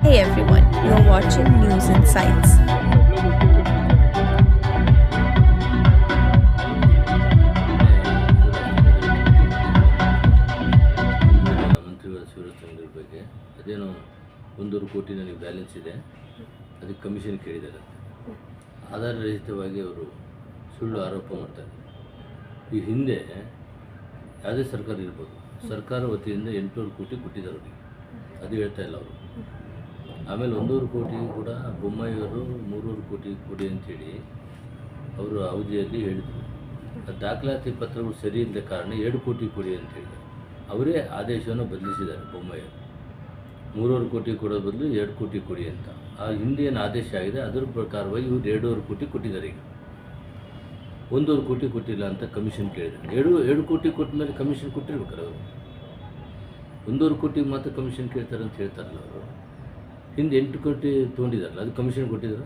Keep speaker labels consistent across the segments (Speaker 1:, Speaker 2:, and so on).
Speaker 1: Hey everyone, you're watching News Insights.
Speaker 2: ಮಂತ್ರಿಗಳ ಶಿವರಾಜ್ ಚಂದ್ರ ಬಗ್ಗೆ ಅದೇನೋ 100 ಕೋಟಿ ನನಗೆ ಬ್ಯಾಲೆನ್ಸ್ ಇದೆ, ಅದಕ್ಕೆ ಕಮಿಷನ್ ಕೇಳಿದ್ದಾರೆ. ಆಧಾರ ರಹಿತವಾಗಿ ಅವರು ಸುಳ್ಳು ಆರೋಪ ಮಾಡ್ತಾರೆ. ಈ ಹಿಂದೆ ಯಾವುದೇ ಸರ್ಕಾರ ಇರ್ಬೋದು, ಸರ್ಕಾರ ವತಿಯಿಂದ 800 ಕೋಟಿ ಕೊಟ್ಟಿದ್ದಾರೆ ಅವರಿಗೆ, ಅದು ಹೇಳ್ತಾ ಇಲ್ಲ ಅವರು. ಆಮೇಲೆ 100 ಕೋಟಿ ಕೂಡ ಬೊಮ್ಮಾಯಿಯವರು 300 ಕೋಟಿ ಕೊಡಿ ಅಂಥೇಳಿ ಅವರು ಅವಧಿಯಲ್ಲಿ ಹೇಳಿದರು. ದಾಖಲಾತಿ ಪತ್ರಗಳು ಸರಿ ಇಲ್ಲದ ಕಾರಣ 2 ಕೋಟಿ ಕೊಡಿ ಅಂತ ಹೇಳಿದ್ದಾರೆ. ಅವರೇ ಆದೇಶವನ್ನು ಬದಲಿಸಿದ್ದಾರೆ ಬೊಮ್ಮಾಯಿಯವರು. 300 ಕೋಟಿ ಕೊಡೋ ಬದಲು 2 ಕೋಟಿ ಕೊಡಿ ಅಂತ. ಆ ಹಿಂದೆ ಏನು ಆದೇಶ ಆಗಿದೆ ಅದರ ಪ್ರಕಾರವಾಗಿ ಇವರು 2.5 ಕೋಟಿ ಕೊಟ್ಟಿದ್ದಾರೆ. ಈಗ 1.5 ಕೋಟಿ ಕೊಟ್ಟಿಲ್ಲ ಅಂತ ಕಮಿಷನ್ ಕೇಳಿದ್ದಾರೆ. 2 ಕೋಟಿ ಕೊಟ್ಟ ಮೇಲೆ ಕಮಿಷನ್ ಕೊಟ್ಟಿರ್ಬೇಕಾರೆ ಅವರು 1.5 ಕೋಟಿಗೆ ಮಾತ್ರ ಕಮಿಷನ್ ಕೇಳ್ತಾರೆ ಅಂತ ಹೇಳ್ತಾರಲ್ಲ ಅವರು. ಹಿಂದೆ 8 ಕೋಟಿ ತೊಗೊಂಡಿದ್ದಾರಲ್ಲ, ಅದು ಕಮಿಷನ್ ಕೊಟ್ಟಿದ್ದಾರೆ.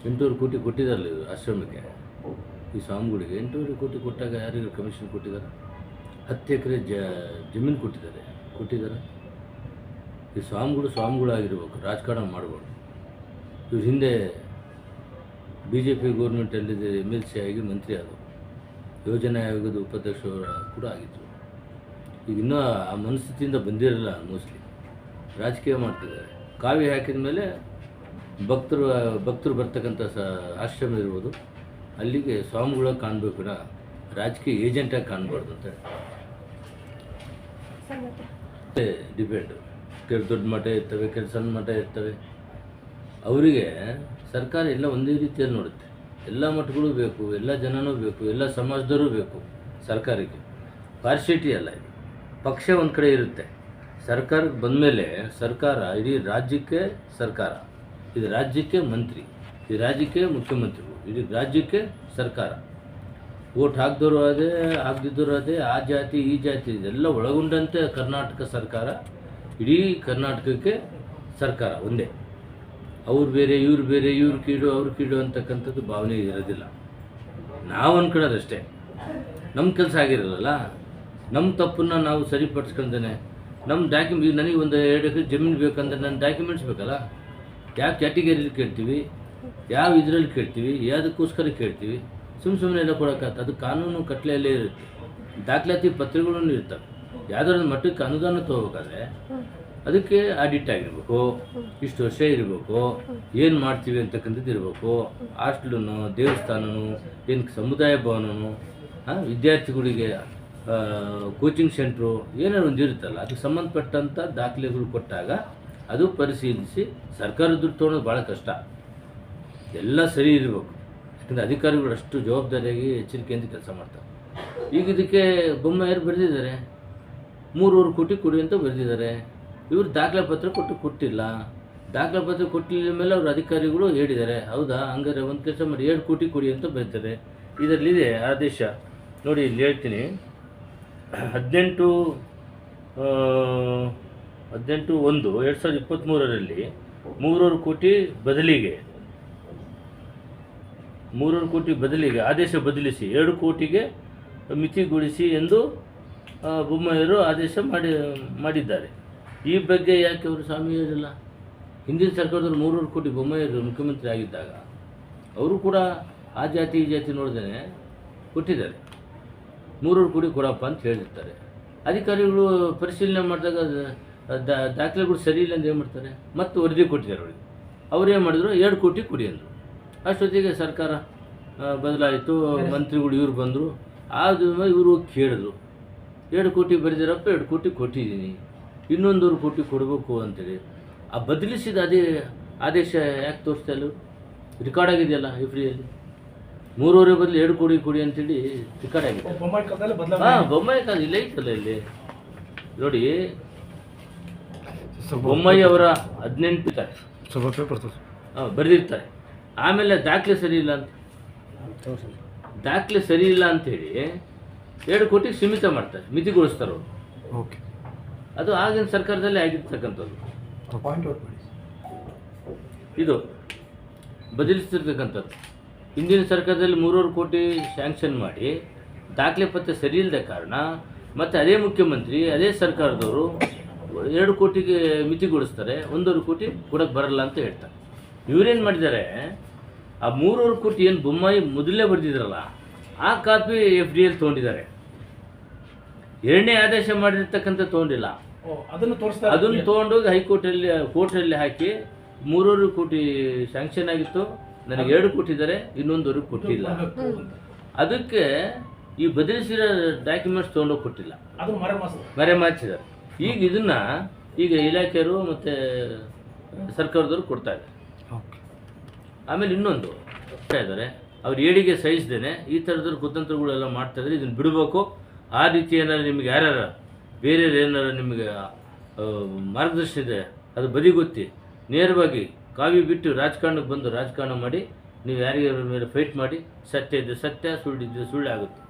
Speaker 2: 800 ಕೋಟಿ ಕೊಟ್ಟಿದ್ದಾರಲ್ಲ ಇವರು ಆಶ್ರಮಕ್ಕೆ, ಈ ಸ್ವಾಮಿಗಳಿಗೆ 800 ಕೋಟಿ ಕೊಟ್ಟಾಗ ಯಾರಿಗೂ ಕಮಿಷನ್ ಕೊಟ್ಟಿದ್ದಾರೆ? 10 ಎಕರೆ ಜಮೀನು ಕೊಟ್ಟಿದ್ದಾರೆ. ಈ ಸ್ವಾಮಿಗಳಾಗಿರ್ಬೇಕು, ರಾಜಕಾರಣ ಮಾಡಬಾರ್ದು. ಇವ್ರು ಹಿಂದೆ BJP ಗೌರ್ಮೆಂಟಲ್ಲಿದೆ MLC ಆಗಿ ಮಂತ್ರಿ ಆದರು, ಯೋಜನಾ ಆಯೋಗದ ಉಪಾಧ್ಯಕ್ಷರು ಕೂಡ ಆಗಿದ್ದರು. ಈಗ ಇನ್ನೂ ಆ ಮನಸ್ಥಿತಿಯಿಂದ ಬಂದಿರಲ್ಲ ಮೋಸ್ಟ್ಲಿ, ರಾಜಕೀಯ ಮಾಡ್ತಿದ್ದಾರೆ. ಕಾವಿ ಹಾಕಿದ ಮೇಲೆ ಭಕ್ತರು ಬರ್ತಕ್ಕಂಥ ಆಶ್ರಮ ಇರ್ಬೋದು, ಅಲ್ಲಿಗೆ ಸ್ವಾಮಿಗಳಾಗಿ ಕಾಣಬೇಕು, ರಾಜಕೀಯ ಏಜೆಂಟಾಗಿ ಕಾಣಬಾರ್ದು ಅಂತ ಡಿಪೆಂಡು. ಕೆಲವು ದೊಡ್ಡ ಮಠ ಇರ್ತವೆ, ಕೆಲವು ಸಣ್ಣ ಮಠ ಇರ್ತವೆ. ಅವರಿಗೆ ಸರ್ಕಾರ ಎಲ್ಲ ಒಂದೇ ರೀತಿಯಲ್ಲಿ ನೋಡುತ್ತೆ. ಎಲ್ಲ ಮಠಗಳು ಬೇಕು, ಎಲ್ಲ ಜನನೂ ಬೇಕು, ಎಲ್ಲ ಸಮಾಜದವರು ಬೇಕು ಸರ್ಕಾರಕ್ಕೆ. ಪಾರ್ಶಿಟಿ ಅಲ್ಲ, ಇದು ಪಕ್ಷ ಒಂದು ಕಡೆ ಇರುತ್ತೆ. ಸರ್ಕಾರಕ್ಕೆ ಬಂದಮೇಲೆ ಸರ್ಕಾರ ಇಡೀ ರಾಜ್ಯಕ್ಕೆ ಸರ್ಕಾರ, ಇದು ರಾಜ್ಯಕ್ಕೆ ಮಂತ್ರಿ, ಈ ರಾಜ್ಯಕ್ಕೆ ಮುಖ್ಯಮಂತ್ರಿಗಳು, ಇಡೀ ರಾಜ್ಯಕ್ಕೆ ಸರ್ಕಾರ. ಓಟ್ ಹಾಕಿದವರು ಅದೇ, ಹಾಕ್ದಿದ್ದವರು ಅದೇ, ಆ ಜಾತಿ ಈ ಜಾತಿ ಇದೆಲ್ಲ ಒಳಗೊಂಡಂತೆ ಕರ್ನಾಟಕ ಸರ್ಕಾರ, ಇಡೀ ಕರ್ನಾಟಕಕ್ಕೆ ಸರ್ಕಾರ ಒಂದೇ. ಅವ್ರು ಬೇರೆ ಇವ್ರು ಬೇರೆ, ಇವ್ರು ಕೀಡು ಅವ್ರು ಕೀಡು ಅಂತಕ್ಕಂಥದ್ದು ಭಾವನೆ ಇರೋದಿಲ್ಲ. ನಾವು ಅಂದ್ಕೊಳ್ಳೋದಷ್ಟೇ. ನಮ್ಮ ಕೆಲಸ ಆಗಿರಲ್ಲ, ನಮ್ಮ ತಪ್ಪನ್ನು ನಾವು ಸರಿಪಡಿಸ್ಕೊಂಡೇ ನಮ್ಮ ಡಾಕ್ಯುಮೆಂಟ್. ನನಗೆ ಒಂದು 2 ಎಕರೆ ಜಮೀನು ಬೇಕಂದ್ರೆ ನನ್ನ ಡಾಕ್ಯುಮೆಂಟ್ಸ್ ಬೇಕಲ್ಲ. ಯಾವ ಕ್ಯಾಟಗರಿಯಲ್ಲಿ ಕೇಳ್ತೀವಿ, ಯಾವ ಇದರಲ್ಲಿ ಕೇಳ್ತೀವಿ, ಯಾವುದಕ್ಕೋಸ್ಕರ ಕೇಳ್ತೀವಿ. ಸುಮ್ಮನೆ ಎಲ್ಲ ಕೊಡೋಕ್ಕಾಗ್ತದೆ? ಅದು ಕಾನೂನು ಕಟ್ಲೆಯಲ್ಲೇ ಇರುತ್ತೆ, ದಾಖಲಾತಿ ಪತ್ರಗಳೂ ಇರ್ತವೆ. ಯಾವುದಾದ್ರು ಮಟ್ಟಕ್ಕೆ ಅನುದಾನ ತೊಗೋಬೇಕಾದ್ರೆ ಅದಕ್ಕೆ ಆಡಿಟ್ ಆಗಿರಬೇಕು, ಇಷ್ಟು ವರ್ಷ ಇರಬೇಕು, ಏನು ಮಾಡ್ತೀವಿ ಅಂತಕ್ಕಂಥದ್ದು ಇರಬೇಕು. ಹಾಸ್ಟೆಲೂ, ದೇವಸ್ಥಾನನೂ, ಏನು ಸಮುದಾಯ ಭವನನೂ, ವಿದ್ಯಾರ್ಥಿಗಳಿಗೆ ಕೋಚಿಂಗ್ ಸೆಂಟ್ರು, ಏನಾದ್ರು ಒಂದು ಇರುತ್ತಲ್ಲ, ಅದಕ್ಕೆ ಸಂಬಂಧಪಟ್ಟಂಥ ದಾಖಲೆಗಳು ಕೊಟ್ಟಾಗ ಅದು ಪರಿಶೀಲಿಸಿ ಸರ್ಕಾರದ ದುಡ್ಡು ತೊಗೊಳೋದು ಭಾಳ ಕಷ್ಟ. ಎಲ್ಲ ಸರಿ ಇರಬೇಕು, ಯಾಕಂದರೆ ಅಧಿಕಾರಿಗಳು ಅಷ್ಟು ಜವಾಬ್ದಾರಿಯಾಗಿ ಎಚ್ಚರಿಕೆಯಿಂದ ಕೆಲಸ ಮಾಡ್ತಾರೆ. ಈಗ ಇದಕ್ಕೆ ಬೊಮ್ಮಾಯಿಯವರು ಬರೆದಿದ್ದಾರೆ, 300 ಕೋಟಿ ಕೊಡಿ ಅಂತ ಬರೆದಿದ್ದಾರೆ. ಇವರು ದಾಖಲೆ ಪತ್ರ ಕೊಟ್ಟಿಲ್ಲ. ದಾಖಲೆ ಪತ್ರ ಕೊಟ್ಟಿಲ್ಲ ಮೇಲೆ ಅವರು ಅಧಿಕಾರಿಗಳು ಹೇಳಿದ್ದಾರೆ. ಹೌದಾ, ಹಂಗಾರೆ ಒಂದು ಕೆಲಸ ಮಾಡಿ 2 ಕೋಟಿ ಕೊಡಿ ಅಂತ ಬರೀತಾರೆ. ಇದರಲ್ಲಿದೆ ಆದೇಶ ನೋಡಿ, ಇಲ್ಲಿ ಹೇಳ್ತೀನಿ. 18/1/2023 300 ಕೋಟಿ ಬದಲಿಗೆ ಆದೇಶ ಬದಲಿಸಿ 2 ಕೋಟಿಗೆ ಮಿತಿಗೊಳಿಸಿ ಎಂದು ಬೊಮ್ಮಾಯಿಯವರು ಆದೇಶ ಮಾಡಿದ್ದಾರೆ. ಈ ಬಗ್ಗೆ ಯಾಕೆ ಅವರು ಸ್ವಾಮಿ ಹೇಳಿಲ್ಲ? ಹಿಂದಿನ ಸರ್ಕಾರದವರು 300 ಕೋಟಿ ಬೊಮ್ಮಾಯಿಯವರು ಮುಖ್ಯಮಂತ್ರಿ ಆಗಿದ್ದಾಗ ಅವರು ಕೂಡ ಆ ಜಾತಿ ಈ ಜಾತಿ ನೋಡ್ದೇ ಕೊಟ್ಟಿದ್ದಾರೆ. 300 ಕೋಟಿ ಕೊಡಪ್ಪ ಅಂತ ಹೇಳಿರ್ತಾರೆ. ಅಧಿಕಾರಿಗಳು ಪರಿಶೀಲನೆ ಮಾಡಿದಾಗ ದಾಖಲೆಗಳು ಸರಿ ಇಲ್ಲ ಅಂತ ಏನು ಮಾಡ್ತಾರೆ, ಮತ್ತೆ ವರದಿ ಕೊಟ್ಟಿದ್ದಾರೆ ಅವರಿಗೆ. ಅವರೇನು ಮಾಡಿದ್ರು, 2 ಕೋಟಿ ಕೊಡಿ ಅಂದರು. ಅಷ್ಟೊತ್ತಿಗೆ ಸರ್ಕಾರ ಬದಲಾಯಿತು, ಮಂತ್ರಿಗಳು ಇವ್ರು ಬಂದರು. ಆದ ಇವರು ಕೇಳಿದ್ರು, 2 ಕೋಟಿ ಬರೆದಿರಪ್ಪ, 2 ಕೋಟಿ ಕೊಟ್ಟಿದ್ದೀನಿ, ಇನ್ನೊಂದು 1 ಕೋಟಿ ಕೊಡಬೇಕು ಅಂತೇಳಿ. ಆ ಬದಲಿಸಿದ ಆದೇಶ ಯಾಕೆ ತೋರಿಸ್ತಾ ಇಲ್ಲ? ರೆಕಾರ್ಡ್ ಆಗಿದೆಯಲ್ಲ ಎಫ್ಡಿಯಲ್ಲಿ. 300 ಬದಲು 2 ಕೋಟಿ ಕೊಡಿ ಅಂತೇಳಿ ರೆಕಾರ್ಡ್ ಆಗಿದೆ. ಬೊಮ್ಮಾಯಿ ಕಾಲ ಇಲ್ಲ ಐತಲ್ಲ ಇಲ್ಲಿ ನೋಡಿ. ಬೊಮ್ಮಾಯಿ ಅವರ 18 ಬರೆದಿರ್ತಾರೆ. ಆಮೇಲೆ ದಾಖಲೆ ಸರಿ ಇಲ್ಲ ಅಂಥೇಳಿ 2 ಕೋಟಿಗೆ ಸೀಮಿತ ಮಾಡ್ತಾರೆ, ಮಿತಿಗೊಳಿಸ್ತಾರೆ ಅವರು. ಓಕೆ, ಅದು ಆಗಿನ ಸರ್ಕಾರದಲ್ಲಿ ಆಗಿರ್ತಕ್ಕಂಥದ್ದು. ಇದು ಬದಲಿಸ್ತಿರ್ತಕ್ಕಂಥದ್ದು. ಹಿಂದಿನ ಸರ್ಕಾರದಲ್ಲಿ 300 ಕೋಟಿ ಸ್ಯಾಂಕ್ಷನ್ ಮಾಡಿ ದಾಖಲೆ ಪತ್ರ ಸರಿ ಇಲ್ಲದ ಕಾರಣ ಮತ್ತು ಅದೇ ಮುಖ್ಯಮಂತ್ರಿ, ಅದೇ ಸರ್ಕಾರದವರು 2 ಕೋಟಿಗೆ ಮಿತಿಗೊಳಿಸ್ತಾರೆ, 1.5 ಕೋಟಿ ಕೊಡೋಕ್ಕೆ ಬರಲ್ಲ ಅಂತ ಹೇಳ್ತಾರೆ. ಇವರೇನು ಮಾಡಿದ್ದಾರೆ, ಆ 3.5 ಕೋಟಿ ಏನು ಬೊಮ್ಮಾಯಿ ಮೊದಲೇ ಬರೆದಿದ್ರಲ್ಲ ಆ ಕಾಪಿ FDL ತೊಗೊಂಡಿದ್ದಾರೆ. 2ನೇ ಆದೇಶ ಮಾಡಿರ್ತಕ್ಕಂಥ ತೊಗೊಂಡಿಲ್ಲ. ಅದನ್ನು ತೊಗೊಂಡೋಗಿ ಹೈಕೋರ್ಟಲ್ಲಿ ಕೋರ್ಟಲ್ಲಿ ಹಾಕಿ 3.5 ಕೋಟಿ ಸ್ಯಾಂಕ್ಷನ್ ಆಗಿತ್ತು, ನನಗೆ 2 ಕೋಟಿ ಇದ್ದಾರೆ, ಇನ್ನೊಂದು ಕೋಟಿ ಇಲ್ಲ. ಅದಕ್ಕೆ ಈ ಬದಲಿಸಿರೋ ಡಾಕ್ಯುಮೆಂಟ್ಸ್ ತೊಗೊಂಡೋಗಿ ಕೊಟ್ಟಿಲ್ಲ, ಮರೆಮಾಚಿದ್ದಾರೆ. ಈಗ ಇದನ್ನು ಇಲಾಖೆಯವರು ಮತ್ತು ಸರ್ಕಾರದವರು ಕೊಡ್ತಾ ಇದ್ದಾರೆ. ಆಮೇಲೆ ಇನ್ನೊಂದು ಇದ್ದಾರೆ, ಅವ್ರು ಏಡಿಗೆ ಸಹಿಸ್ದೇನೆ ಈ ಥರದ್ರ ಕುತಂತ್ರಗಳೆಲ್ಲ ಮಾಡ್ತಾಯಿದ್ರೆ ಇದನ್ನು ಬಿಡಬೇಕು. ಆ ರೀತಿ ಏನಾದ್ರು ನಿಮಗೆ ಯಾರ್ಯಾರು ಬೇರೆ ಏನಾರು ನಿಮಗೆ ಮಾರ್ಗದರ್ಶನ ಇದೆ ಅದು ಬದಿಗೊತ್ತಿ ನೇರವಾಗಿ ಕಾವಿ ಬಿಟ್ಟು ರಾಜಕಾರಣಕ್ಕೆ ಬಂದು ರಾಜಕಾರಣ ಮಾಡಿ ನೀವು ಯಾರಿಗಾರ ಮೇಲೆ ಫೈಟ್ ಮಾಡಿ, ಸತ್ಯ ಇದ್ದರೆ ಸತ್ಯ, ಸುಳ್ಳಿದ್ದರೆ ಸುಳ್ಳು ಆಗುತ್ತೆ.